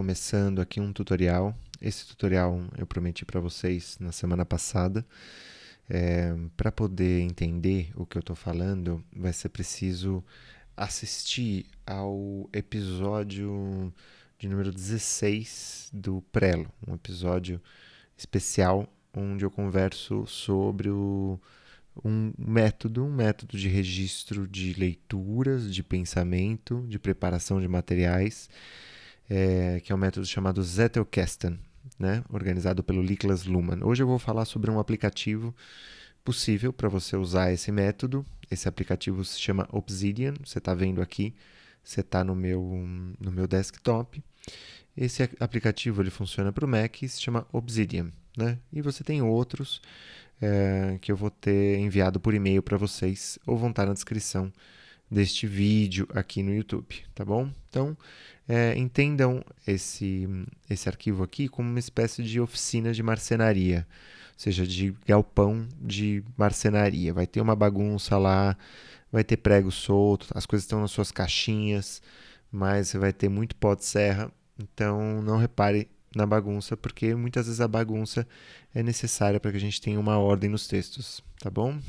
começando aqui um tutorial. Esse tutorial eu prometi para vocês na semana passada. Para poder entender o que eu estou falando, vai ser preciso assistir ao episódio de número 16 do Prelo, um episódio especial onde eu converso sobre um método de registro de leituras, de pensamento, de preparação de materiais, que é um método chamado Zettelkasten, né, organizado pelo Niklas Luhmann. Hoje eu vou falar sobre um aplicativo possível para você usar esse método. Esse aplicativo se chama Obsidian, você está vendo aqui, você está no meu desktop. Esse aplicativo ele funciona para o Mac e se chama Obsidian, né? E você tem outros que eu vou ter enviado por e-mail para vocês ou vão estar na descrição deste vídeo aqui no YouTube, tá bom? Então, entendam esse arquivo aqui como uma espécie de oficina de marcenaria, ou seja, de galpão de marcenaria. Vai ter uma bagunça lá, vai ter prego solto, as coisas estão nas suas caixinhas, mas você vai ter muito pó de serra, então não repare na bagunça, porque muitas vezes a bagunça é necessária para que a gente tenha uma ordem nos textos, tá bom?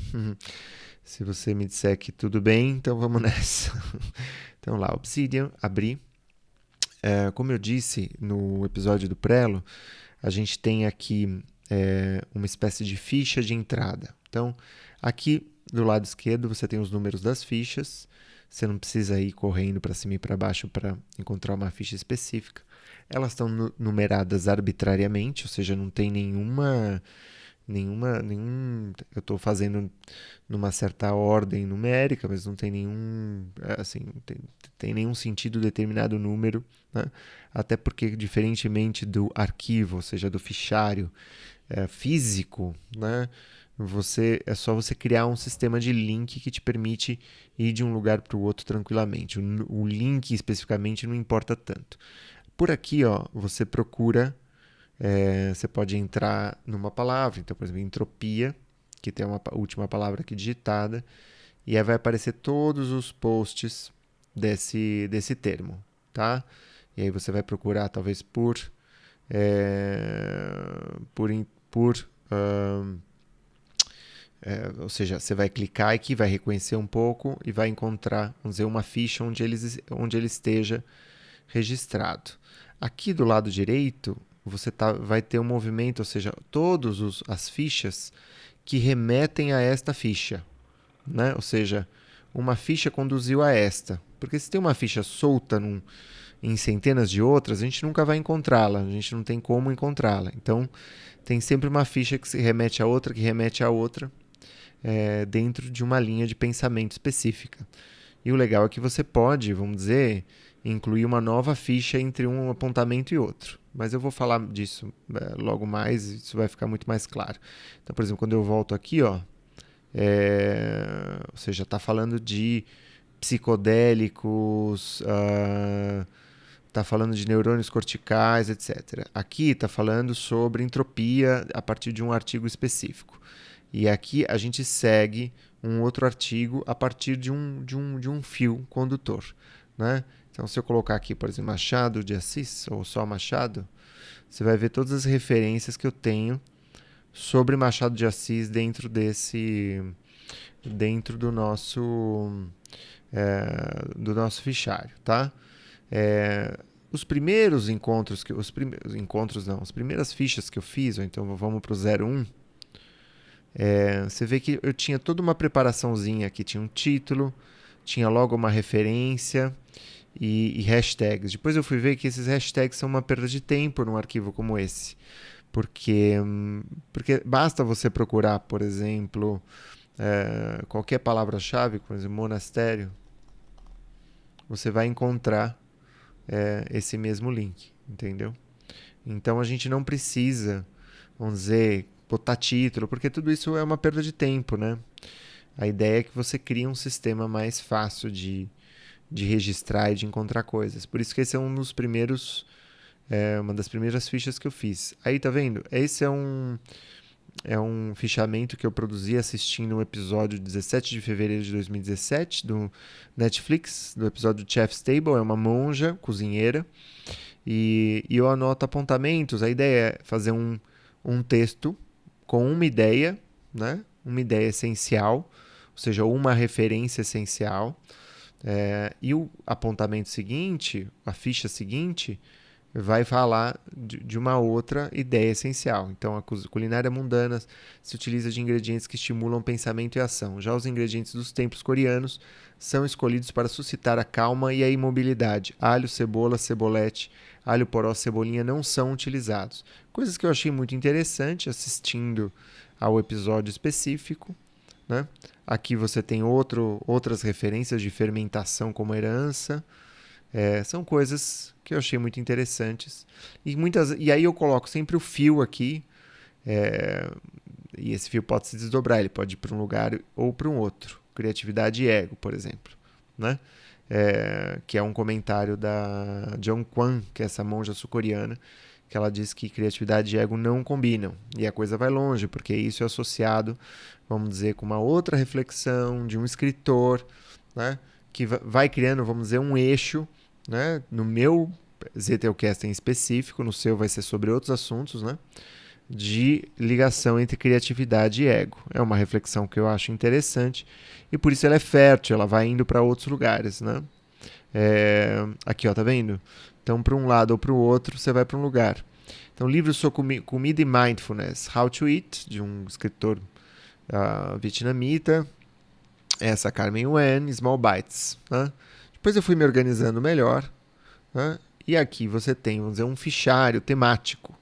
Se você me disser que tudo bem, então vamos nessa. Então lá, Obsidian, abri. Como eu disse no episódio do Prelo, a gente tem aqui uma espécie de ficha de entrada. Então, aqui do lado esquerdo você tem os números das fichas. Você não precisa ir correndo para cima e para baixo para encontrar uma ficha específica. Elas estão numeradas arbitrariamente, ou seja, não tem eu estou fazendo numa certa ordem numérica, mas não tem nenhum, assim, tem nenhum sentido determinado número, né? Até porque, diferentemente do arquivo, ou seja, do fichário físico, né? É só você criar um sistema de link que te permite ir de um lugar para o outro tranquilamente. O link especificamente não importa tanto. Por aqui, ó, você procura, você pode entrar numa palavra, então, por exemplo, entropia, que tem uma última palavra aqui digitada, e aí vai aparecer todos os posts desse termo, tá? E aí você vai procurar, talvez, ou seja, você vai clicar aqui, vai reconhecer um pouco e vai encontrar, vamos dizer, uma ficha onde ele esteja registrado. Aqui do lado direito, você vai ter um movimento, ou seja, todas as fichas que remetem a esta ficha, né? Ou seja, uma ficha conduziu a esta. Porque se tem uma ficha solta em centenas de outras, a gente nunca vai encontrá-la, a gente não tem como encontrá-la. Então, tem sempre uma ficha que se remete a outra, que remete a outra, dentro de uma linha de pensamento específica. E o legal é que você pode, vamos dizer, incluir uma nova ficha entre um apontamento e outro. Mas eu vou falar disso logo mais, isso vai ficar muito mais claro. Então, por exemplo, quando eu volto aqui, ó, ou seja, está falando de psicodélicos, está falando de neurônios corticais, etc. Aqui está falando sobre entropia a partir de um artigo específico. E aqui a gente segue um outro artigo a partir de um fio condutor, né? Então, se eu colocar aqui, por exemplo, Machado de Assis, ou só Machado, você vai ver todas as referências que eu tenho sobre Machado de Assis dentro do nosso fichário, tá? Os primeiros encontros, as primeiras fichas que eu fiz, ou então vamos para o 01, você vê que eu tinha toda uma preparaçãozinha aqui, tinha um título, tinha logo uma referência e hashtags. Depois eu fui ver que esses hashtags são uma perda de tempo num arquivo como esse, porque basta você procurar, por exemplo, qualquer palavra-chave, por exemplo, monastério, você vai encontrar esse mesmo link, entendeu? Então a gente não precisa, vamos dizer, botar título, porque tudo isso é uma perda de tempo, né? A ideia é que você crie um sistema mais fácil de registrar e de encontrar coisas. Por isso que esse é uma das primeiras fichas que eu fiz. Aí, tá vendo? Esse é um fichamento que eu produzi assistindo um episódio 17 de fevereiro de 2017 do Netflix, do episódio Chef's Table. É uma monja cozinheira e eu anoto apontamentos. A ideia é fazer um texto com uma ideia, né? Uma ideia essencial, ou seja, uma referência essencial. E o apontamento seguinte, a ficha seguinte, vai falar de uma outra ideia essencial. Então, a culinária mundana se utiliza de ingredientes que estimulam pensamento e ação. Já os ingredientes dos templos coreanos são escolhidos para suscitar a calma e a imobilidade. Alho, cebola, cebolete, alho poró, cebolinha não são utilizados. Coisas que eu achei muito interessante assistindo ao episódio específico, né? Aqui você tem outras referências de fermentação como herança. São coisas que eu achei muito interessantes. E aí eu coloco sempre o fio aqui. E esse fio pode se desdobrar, ele pode ir para um lugar ou para um outro. Criatividade e ego, por exemplo. Né? Que é um comentário da Jong Kwan, que é essa monja sul-coreana, que ela diz que criatividade e ego não combinam. E a coisa vai longe, porque isso é associado, vamos dizer, com uma outra reflexão de um escritor, né? Que vai criando, vamos dizer, um eixo, né? No meu Zettelcast em específico, no seu vai ser sobre outros assuntos, né? De ligação entre criatividade e ego. É uma reflexão que eu acho interessante e por isso ela é fértil, ela vai indo para outros lugares, né? Aqui, ó, tá vendo? Então, para um lado ou para o outro, você vai para um lugar. Então, livro sobre comida e mindfulness, How to Eat, de um escritor vietnamita. Essa Carmen Wen, Small Bites. Né? Depois eu fui me organizando melhor. Né? E aqui você tem, vamos dizer, um fichário temático.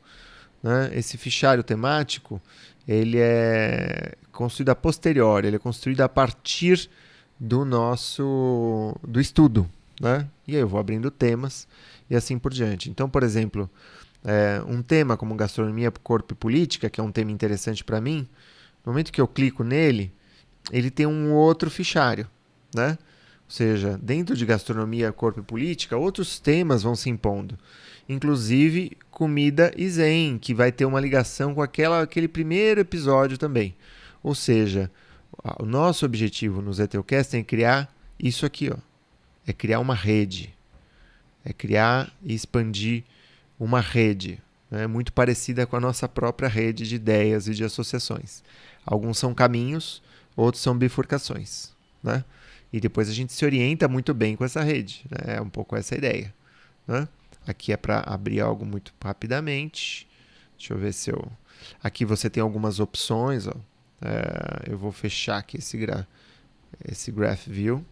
Né? Esse fichário temático, ele é construído a posteriori, ele é construído a partir do estudo. Né? E aí eu vou abrindo temas e assim por diante. Então, por exemplo, um tema como gastronomia, corpo e política, que é um tema interessante para mim, no momento que eu clico nele, ele tem um outro fichário, né? Ou seja, dentro de gastronomia, corpo e política, outros temas vão se impondo. Inclusive comida e zen, que vai ter uma ligação com aquele primeiro episódio também. Ou seja, o nosso objetivo no Zettelcast é criar isso aqui, ó. É criar uma rede. É criar e expandir uma rede, né, muito parecida com a nossa própria rede de ideias e de associações. Alguns são caminhos, outros são bifurcações. Né? E depois a gente se orienta muito bem com essa rede. Né? É um pouco essa a ideia. Né? Aqui é para abrir algo muito rapidamente. Deixa eu ver se eu... Aqui você tem algumas opções. Ó. Eu vou fechar aqui esse Graph View.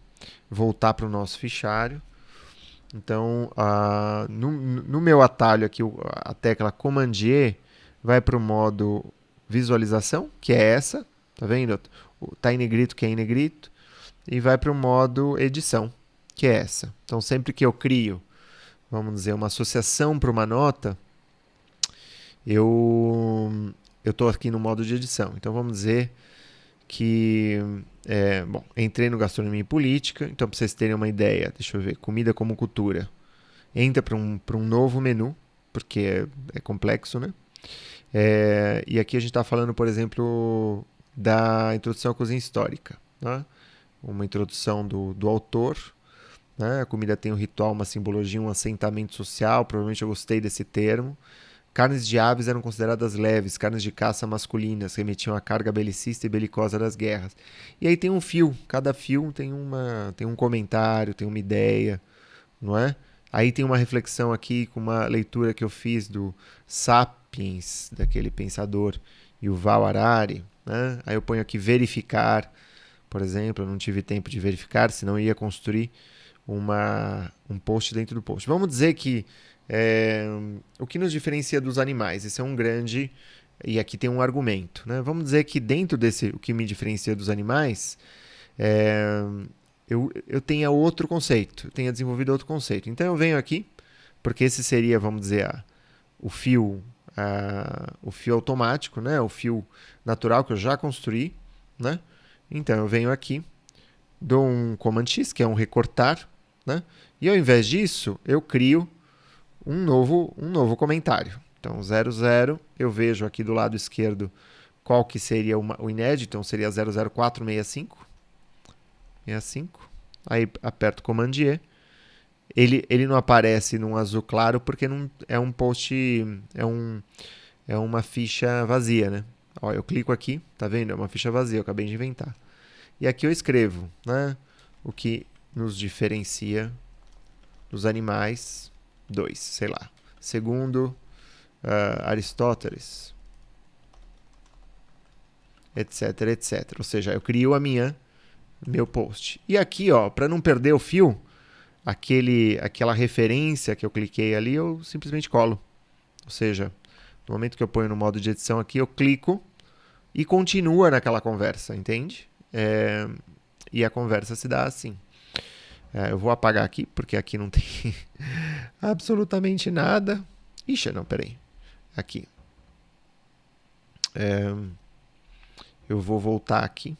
Voltar para o nosso fichário. Então, no meu atalho aqui, a tecla Command E vai para o modo visualização, que é essa, tá vendo? Tá em negrito, que é em negrito, e vai para o modo edição, que é essa. Então, sempre que eu crio, vamos dizer, uma associação para uma nota, eu estou aqui no modo de edição. Então, vamos dizer que entrei no Gastronomia e Política, então para vocês terem uma ideia, deixa eu ver, comida como cultura, entra para um novo menu, porque é complexo, né? E aqui a gente está falando, por exemplo, da introdução à cozinha histórica, né? Uma introdução do autor, né? A comida tem um ritual, uma simbologia, um assentamento social, provavelmente eu gostei desse termo. Carnes de aves eram consideradas leves, carnes de caça masculinas, remetiam à carga belicista e belicosa das guerras. E aí tem um fio, cada fio tem um comentário, tem uma ideia, não é? Aí tem uma reflexão aqui com uma leitura que eu fiz do Sapiens, daquele pensador Yuval Harari. Né? Aí eu ponho aqui verificar, por exemplo, eu não tive tempo de verificar, senão eu ia construir um post dentro do post. Vamos dizer que o que nos diferencia dos animais? Esse é um grande... E aqui tem um argumento. Né? Vamos dizer que dentro desse o que me diferencia dos animais, eu tenha outro conceito, eu tenha desenvolvido outro conceito. Então eu venho aqui, porque esse seria, vamos dizer, o fio automático, né? O fio natural que eu já construí. Né? Então eu venho aqui, dou um Command X, que é um recortar, né? E ao invés disso, eu crio um novo comentário. Então, 00, eu vejo aqui do lado esquerdo qual que seria o inédito, então seria 00465. Aí aperto Command E Ele não aparece num azul claro porque não é um post, é, um, é uma ficha vazia, né? Ó, eu clico aqui, tá vendo? É uma ficha vazia, eu acabei de inventar. E aqui eu escrevo, né? O que nos diferencia dos animais, dois, sei lá. Segundo Aristóteles, etc, etc. Ou seja, eu crio meu post. E aqui, ó, para não perder o fio, aquela referência que eu cliquei ali, eu simplesmente colo. Ou seja, no momento que eu ponho no modo de edição aqui, eu clico e continua naquela conversa, entende? E a conversa se dá assim. Eu vou apagar aqui, porque aqui não tem absolutamente nada. Ixi, não, peraí. Aqui. Eu vou voltar aqui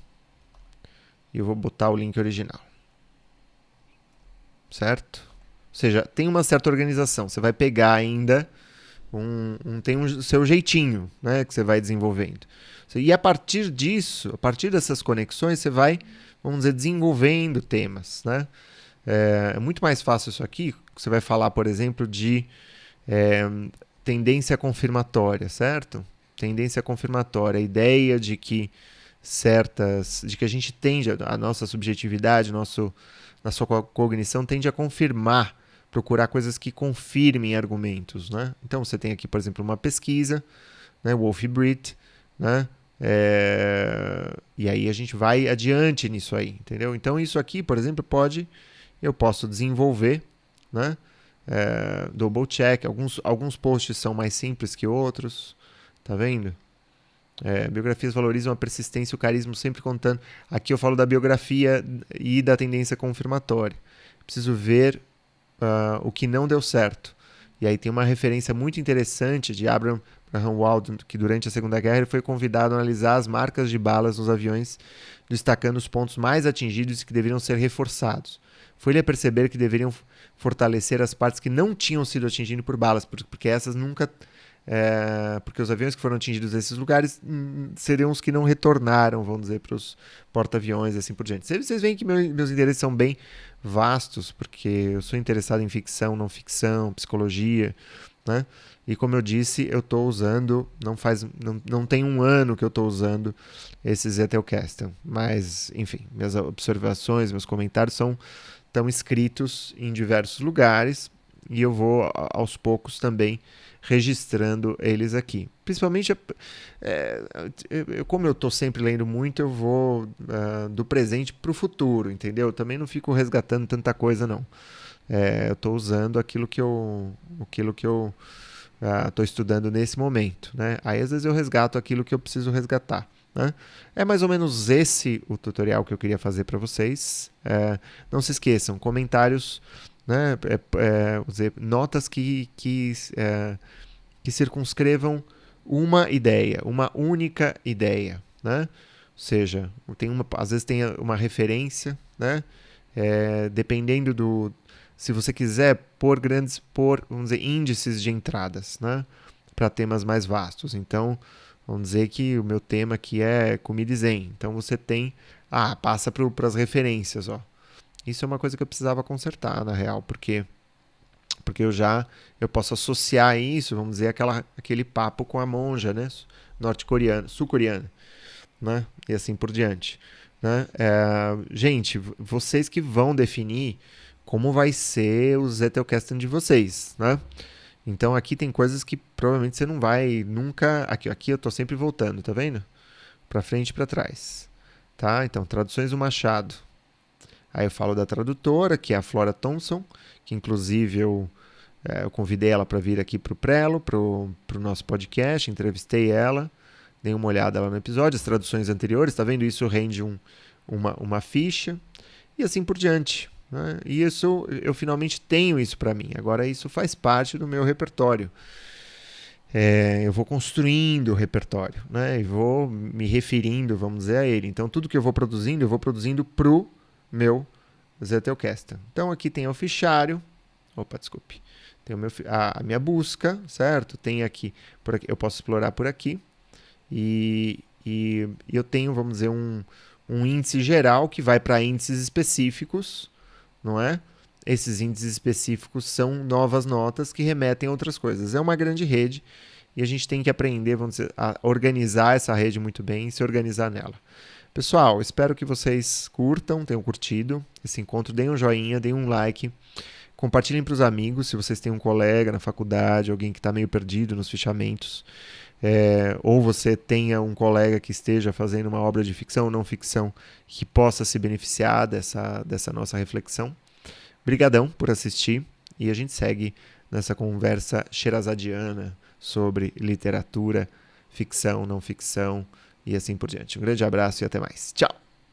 e eu vou botar o link original. Certo? Ou seja, tem uma certa organização. Você vai pegar ainda tem um seu jeitinho, né, que você vai desenvolvendo. E a partir disso, a partir dessas conexões, você vai, vamos dizer, desenvolvendo temas, né? É muito mais fácil isso aqui. Você vai falar, por exemplo, de é, tendência confirmatória, certo? Tendência confirmatória, a ideia de que de que a gente tende, a nossa subjetividade, na sua cognição tende a confirmar, procurar coisas que confirmem argumentos, né? Então você tem aqui, por exemplo, uma pesquisa, né, Wolf e Britt, né? E aí a gente vai adiante nisso aí, entendeu? Então isso aqui, por exemplo, eu posso desenvolver, né? Double check, alguns posts são mais simples que outros, tá vendo? Biografias valorizam a persistência e o carisma, sempre contando. Aqui eu falo da biografia e da tendência confirmatória. Preciso ver o que não deu certo. E aí tem uma referência muito interessante de Abraham Walden, que durante a Segunda Guerra ele foi convidado a analisar as marcas de balas nos aviões, destacando os pontos mais atingidos e que deveriam ser reforçados. Foi-lhe a perceber que deveriam fortalecer as partes que não tinham sido atingidas por balas, porque essas nunca porque os aviões que foram atingidos nesses lugares seriam os que não retornaram, vamos dizer, para os porta-aviões e assim por diante. Vocês veem que meus interesses são bem vastos, porque eu sou interessado em ficção, não ficção, psicologia, né? E como eu disse, eu estou usando, não tem um ano que eu estou usando esse Zettelkasten, mas, enfim, minhas observações, meus comentários estão escritos em diversos lugares e eu vou, aos poucos, também registrando eles aqui. Principalmente, como eu estou sempre lendo muito, eu vou do presente para o futuro, entendeu? Também não fico resgatando tanta coisa, não. Eu estou usando aquilo que eu estou estudando nesse momento, né? Aí, às vezes, eu resgato aquilo que eu preciso resgatar. Né? É mais ou menos esse o tutorial que eu queria fazer para vocês. Não se esqueçam, comentários, né? Notas que circunscrevam uma ideia, uma única ideia, né? Ou seja, às vezes tem uma referência, né? Dependendo se você quiser vamos dizer, índices de entradas, né? Para temas mais vastos. Então, vamos dizer que o meu tema aqui é comida e zen. Então você passa para as referências, ó. Isso é uma coisa que eu precisava consertar, na real, porque eu posso associar isso, vamos dizer, aquele papo com a monja, né, norte-coreana, sul-coreana, né, e assim por diante, né? Gente, vocês que vão definir como vai ser o Zettelkasten de vocês, né? Então aqui tem coisas que provavelmente você não vai nunca, aqui eu estou sempre voltando, tá vendo? Para frente e para trás, tá? Então, traduções do Machado. Aí eu falo da tradutora, que é a Flora Thompson, que inclusive eu convidei ela para vir aqui para o Prelo, para o nosso podcast, entrevistei ela, dei uma olhada lá no episódio, as traduções anteriores, tá vendo? Isso rende uma ficha e assim por diante. Né? E isso, eu finalmente tenho isso para mim. Agora isso faz parte do meu repertório. Eu vou construindo o repertório, né? E vou me referindo, vamos dizer, a ele. Então tudo que eu vou produzindo pro meu Zettelkasten. Então aqui tem o fichário. Opa, desculpe. Tem a minha busca, certo? Tem aqui, eu posso explorar por aqui. E eu tenho, vamos dizer, um índice geral que vai para índices específicos, não é? esses índices específicos são novas notas que remetem a outras coisas. É uma grande rede e a gente tem que aprender, vamos dizer, a organizar essa rede muito bem e se organizar nela. Pessoal, espero que vocês curtam, tenham curtido esse encontro. Deem um joinha, deem um like. Compartilhem para os amigos, se vocês têm um colega na faculdade, alguém que está meio perdido nos fichamentos, ou você tenha um colega que esteja fazendo uma obra de ficção ou não ficção que possa se beneficiar dessa nossa reflexão. Brigadão por assistir e a gente segue nessa conversa sherazadiana sobre literatura, ficção, não ficção e assim por diante. Um grande abraço e até mais. Tchau!